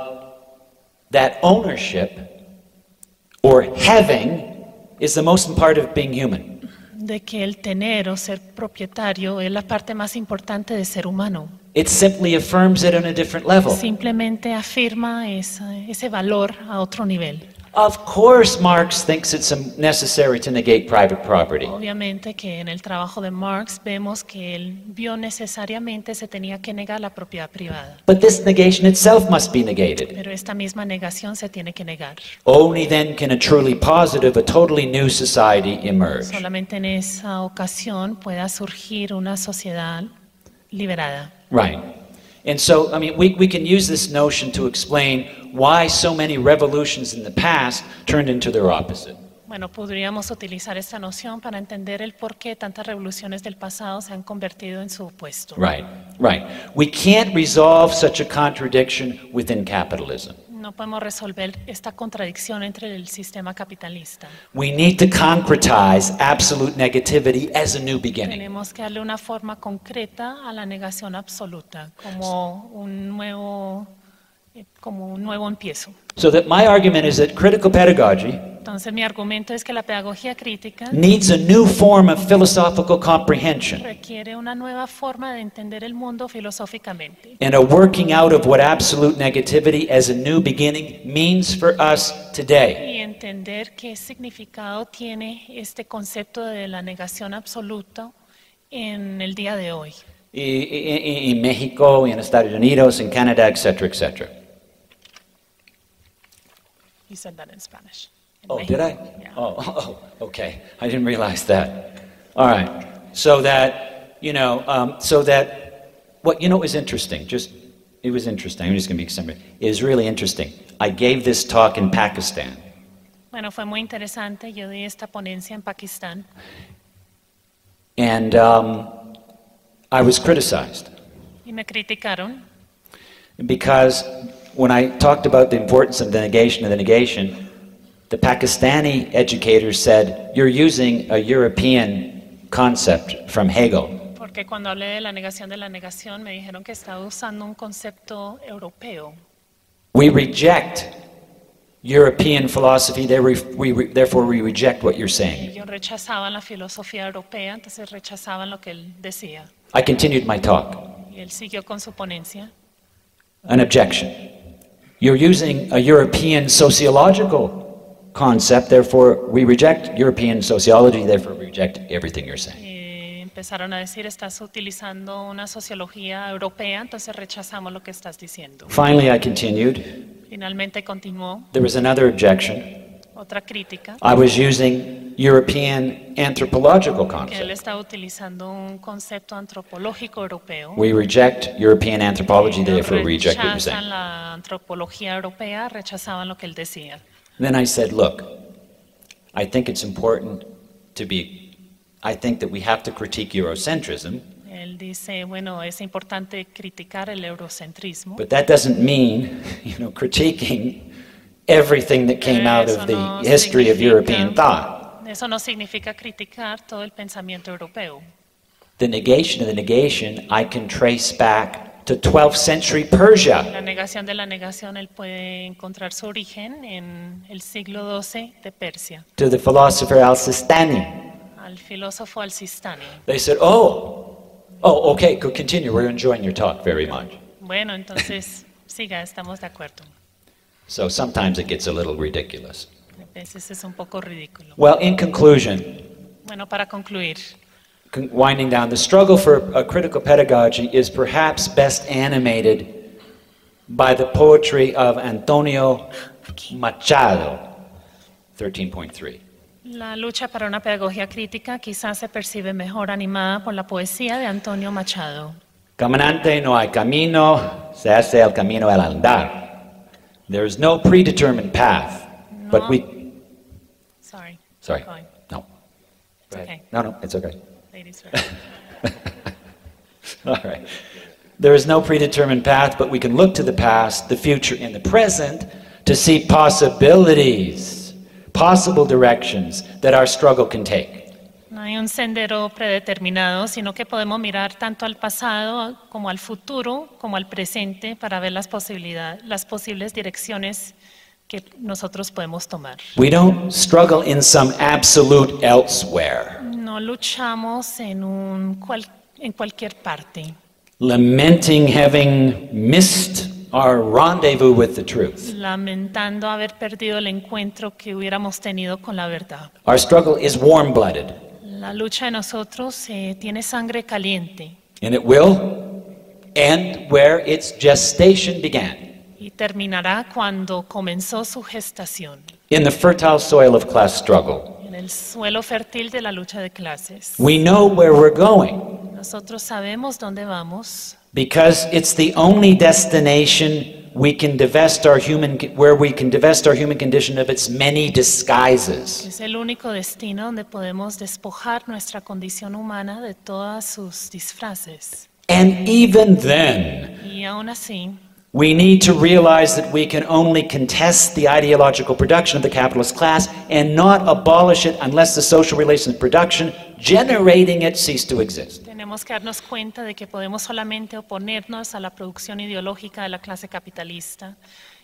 that ownership or having is the most important part of being human. de que el tener o ser propietario es la parte más importante de ser humano. It simply affirms it on a different level. Simplemente afirma ese valor a otro nivel. Of course, Marx thinks it's necessary to negate private property. Obviamente que en el trabajo de Marx vemos que él vio necesariamente se tenía que negar la propiedad privada. But this negation itself must be negated. Pero esta misma negación se tiene que negar. Only then can a truly positive, a totally new society emerge. Solamente en esa ocasión pueda surgir una sociedad liberada. Right. And so, I mean, we can use this notion to explain why so many revolutions in the past turned into their opposite. Bueno, podríamos utilizar esta noción para entender el por qué tantas revoluciones del pasado se han convertido en su opuesto. Right, right. We can't resolve such a contradiction within capitalism. No podemos resolver esta contradicción entre el sistema capitalista. We need to concretize absolute negativity as a new beginning. Tenemos que darle una forma concreta a la negación absoluta, como un nuevo empiezo. So that my argument is that critical pedagogy Entonces mi argumento es que la pedagogía crítica needs a new form of philosophical comprehension requiere una nueva forma de entender el mundo filosóficamente and a working out of what absolute negativity as a new beginning means for us today. y entender qué significado tiene este concepto de la negación absoluta en el día de hoy. En México, en Estados Unidos, en Canadá, etcétera, etcétera. You said that in Spanish. Oh, Mexico. did I? Yeah. Oh, okay. I didn't realize that. All right. So that, what was interesting, it was interesting. I'm just going to be simple. It was really interesting. I gave this talk in Pakistan. Bueno, fue muy interesante. Yo di esta ponencia en Pakistán And I was criticized y me criticaron because when I talked about the importance of the negation, the Pakistani educators said, you're using a European concept from Hegel. porque cuando hablé de la negación, me dijeron que estaba usando un concepto europeo. We reject European philosophy, therefore we reject what you're saying. Ellos rechazaban la filosofía europea, entonces rechazaban lo que él decía. I continued my talk. Y él siguió con su ponencia. An objection. You're using a European sociological concept, therefore we reject European sociology, therefore we reject everything you're saying. Empezaron a decir, estás utilizando una sociología europea, entonces rechazamos lo que estás diciendo. Finally, I continued. Finalmente continuó There was another objection. otra crítica, I was using European anthropological que él concept. estaba utilizando un concepto antropológico europeo. We reject European anthropology, Ellos therefore we reject what you're rechazan saying. la antropología europea, rechazaban lo que él decía. Then I said, look, I think it's important I think that we have to critique Eurocentrism, Él dice, bueno, es importante criticar el eurocentrismo, but that doesn't mean, critiquing everything that came out Eso of the no history of significa- European thought. Eso no significa criticar todo el pensamiento europeo. The negation of the negation I can trace back to 12th century Persia. La negación de la negación, él puede encontrar su origen en el siglo XII de Persia, To the philosopher Al-Sistani. al filósofo Al-Sistani. They said, okay, go continue. We're enjoying your talk very much. Bueno, entonces, siga, estamos de acuerdo. So sometimes it gets a little ridiculous. A veces es un poco ridículo. Well, in conclusion, Bueno, para concluir, winding down, the struggle for a critical pedagogy is perhaps best animated by the poetry of Antonio Machado, 13.3. la lucha para una pedagogía crítica quizás se percibe mejor animada por la poesía de Antonio Machado. Caminante no hay camino, se hace el camino al andar. There is no predetermined path, but No. we... Sorry. Sorry, Keep going. no. It's okay. No, it's okay. Ladies first. All right. There is no predetermined path, but we can look to the past, the future, and the present to see possibilities, possible directions that our struggle can take. No hay un sendero predeterminado, sino que podemos mirar tanto al pasado como al futuro, como al presente, para ver las posibles direcciones que nosotros podemos tomar. We don't struggle in some absolute elsewhere, No luchamos en cualquier parte, lamenting having missed our rendezvous with the truth. lamentando haber perdido el encuentro que hubiéramos tenido con la verdad. Our struggle is warm-blooded, La lucha de nosotros tiene sangre caliente and it will end where its gestation began, y terminará cuando comenzó su gestación, in the fertile soil of class struggle. en el suelo fértil de la lucha de clases. We know where we're going, Nosotros sabemos dónde vamos because it's the only destination where we can divest our human condition of its many disguises. Es el único destino donde podemos despojar nuestra condición humana de todas sus disfraces. And even then, Y aún así, we need to realize that we can only contest the ideological production of the capitalist class and not abolish it unless the social relations of production generating it cease to exist. tenemos que darnos cuenta de que podemos solamente oponernos a la producción ideológica de la clase capitalista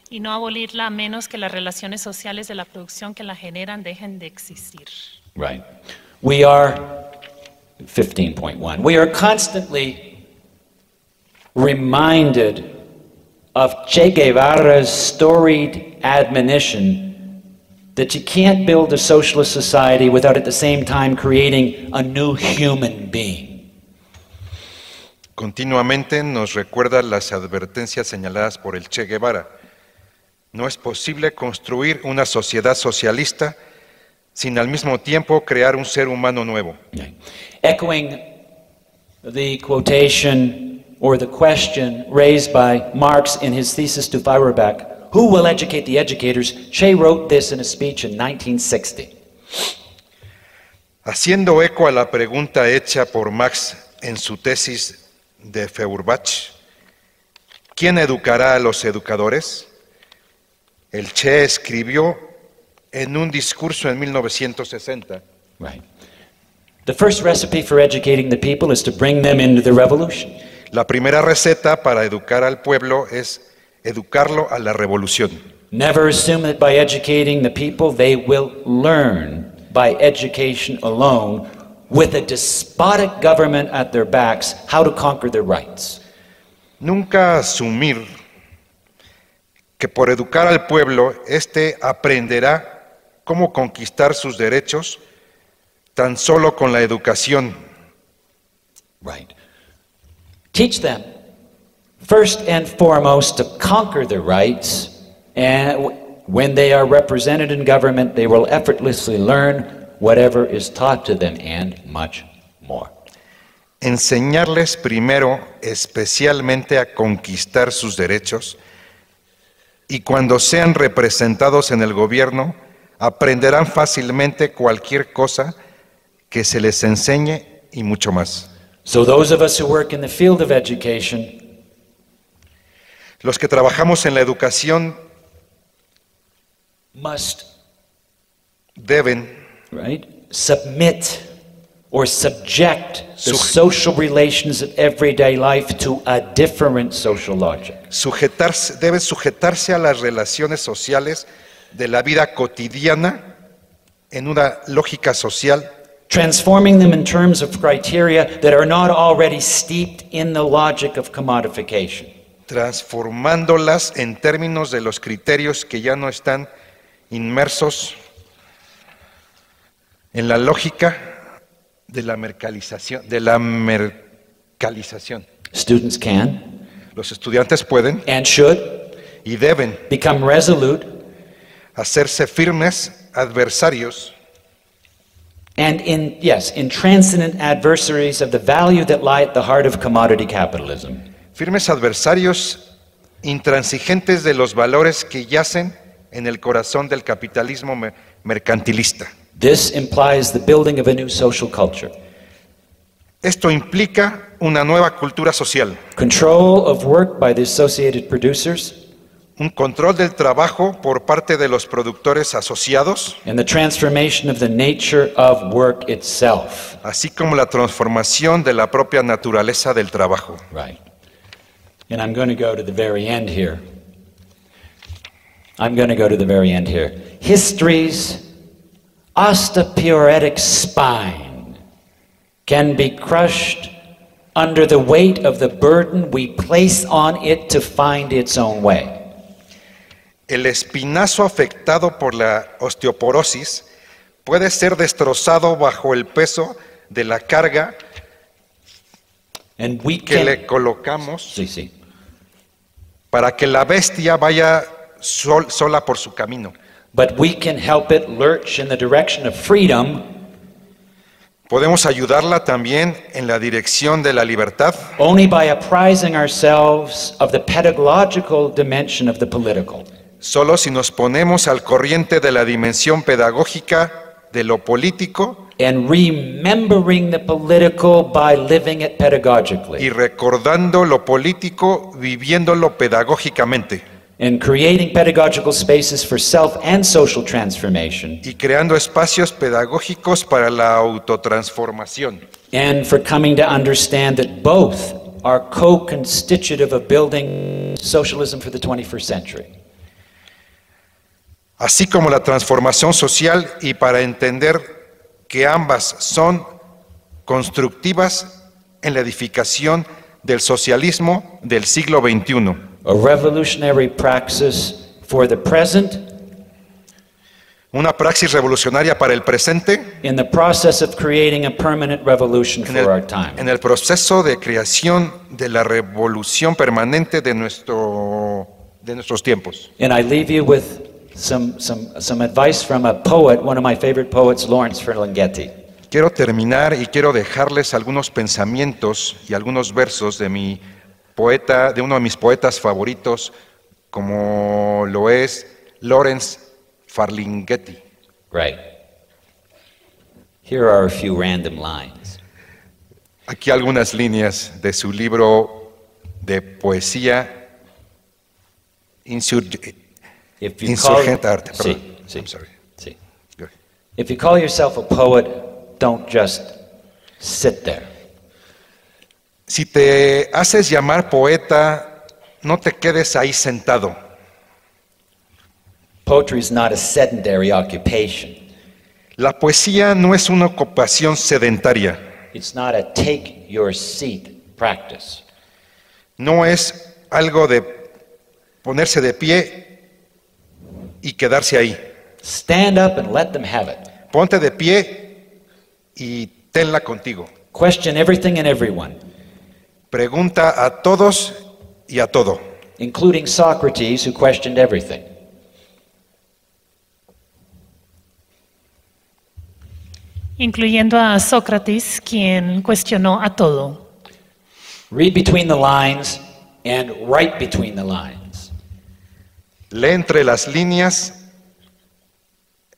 y no abolirla a menos que las relaciones sociales de la producción que la generan dejen de existir. Right. We are, 15.1, we are constantly reminded of Che Guevara's storied admonition that you can't build a socialist society without at the same time creating a new human being. Continuamente nos recuerda las advertencias señaladas por el Che Guevara, No es posible construir una sociedad socialista sin al mismo tiempo crear un ser humano nuevo. Okay. Echoing the quotation or the question raised by Marx in his thesis to Feuerbach, who will educate the educators? Che wrote this in a speech in 1960. Haciendo eco a la pregunta hecha por Marx en su tesis de Feuerbach, ¿quién educará a los educadores? El Che escribió en un discurso en 1960. Right. The first recipe for educating the people is to bring them into the revolution. La primera receta para educar al pueblo es educarlo a la revolución. Never assume that by educating the people they will learn by education alone, with a despotic government at their backs, how to conquer their rights. Nunca asumir que por educar al pueblo, éste aprenderá cómo conquistar sus derechos tan solo con la educación. Right. Teach them, first and foremost, to conquer their rights, and when they are represented in government, they will effortlessly learn whatever is taught to them and much more. Enseñarles primero especialmente a conquistar sus derechos, y cuando sean representados en el gobierno, aprenderán fácilmente cualquier cosa que se les enseñe y mucho más. So those of us who work in the field of education, los que trabajamos en la educación must deben submit or subject the social relations of everyday life to a different social logic. Deben sujetarse a las relaciones sociales de la vida cotidiana en una lógica social, transforming them in terms of criteria that are not already steeped in the logic of commodification. Transformándolas en términos de los criterios que ya no están inmersos en la lógica de la mercantilización. Students can, los estudiantes pueden and should, y deben become resolute hacerse firmes adversarios and intransigent adversaries of the value that lie at the heart of commodity capitalism. Firmes adversarios intransigentes de los valores que yacen en el corazón del capitalismo mercantilista. This implies the building of a new social culture. Esto implica una nueva cultura social. Control of work by the associated producers. Un control del trabajo por parte de los productores asociados. And the transformation of the nature of work itself. Así como la transformación de la propia naturaleza del trabajo. Right. And I'm going to go to the very end here. History's osteoporotic spine can be crushed under the weight of the burden we place on it to find its own way. El espinazo afectado por la osteoporosis puede ser destrozado bajo el peso de la carga que le colocamos para que la bestia vaya sola por su camino. But we can help it lurch in the direction of freedom. Podemos ayudarla también en la dirección de la libertad. Only by apprising ourselves of the pedagogical dimension of the political. Solo si nos ponemos al corriente de la dimensión pedagógica de lo político. And remembering the political by living it pedagogically. Y recordando lo político viviéndolo pedagógicamente. And creating pedagogical spaces for self and social transformation. Y creando espacios pedagógicos para la autotransformación. And for coming to understand that both are co-constitutive of building socialism for the 21st century. Así como la transformación social, y para entender que ambas son constructivas en la edificación del socialismo del siglo XXI. A revolutionary praxis for the present. Una praxis revolucionaria para el presente. In the process of creating a permanent revolution for our time. En el proceso de creación de la revolución permanente de nuestro de nuestros tiempos. And I leave you with some advice from a poet, one of my favorite poets, Lawrence Ferlinghetti. Quiero terminar y quiero dejarles algunos pensamientos y algunos versos de mi poeta, de uno de mis poetas favoritos, como lo es Lawrence Ferlinghetti. Right. Here are a few random lines. Aquí algunas líneas de su libro de poesía Insurgent Arte. Sí, sí, I'm sorry. sí. Good. If you call yourself a poet, don't just sit there. Si te haces llamar poeta, no te quedes ahí sentado. Poetry is not a sedentary occupation. La poesía no es una ocupación sedentaria. It's not a take your seat practice. No es algo de ponerse de pie y quedarse ahí. Stand up and let them have it. Ponte de pie y tenla contigo. Question everything and everyone, Pregunta a todos y a todo. including Socrates, who questioned everything. Incluyendo a Sócrates, quien cuestionó a todo. Read between the lines and write between the lines. Lee entre las líneas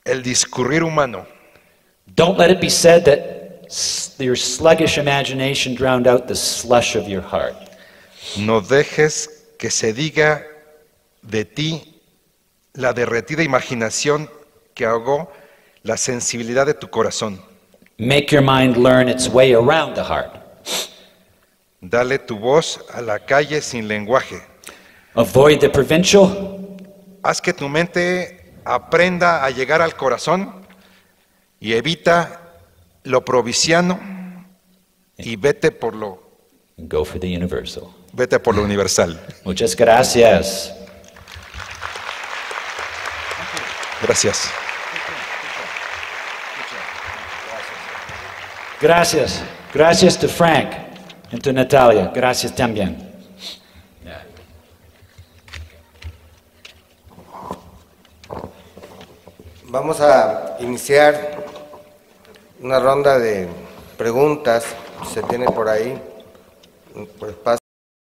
el discurrir humano. Don't let it be said that your sluggish imagination drowned out the slush of your heart. No dejes que se diga de ti la derretida imaginación que ahogó la sensibilidad de tu corazón. Make your mind learn its way around the heart. Dale tu voz a la calle sin lenguaje. Avoid the provincial. Haz que tu mente aprenda a llegar al corazón y evita lo provinciano y vete por lo Go for the universal. universal. Muchas gracias. Gracias. Gracias. Gracias to Frank and to Natalia. Gracias también. Vamos a iniciar una ronda de preguntas, se tiene por ahí, pues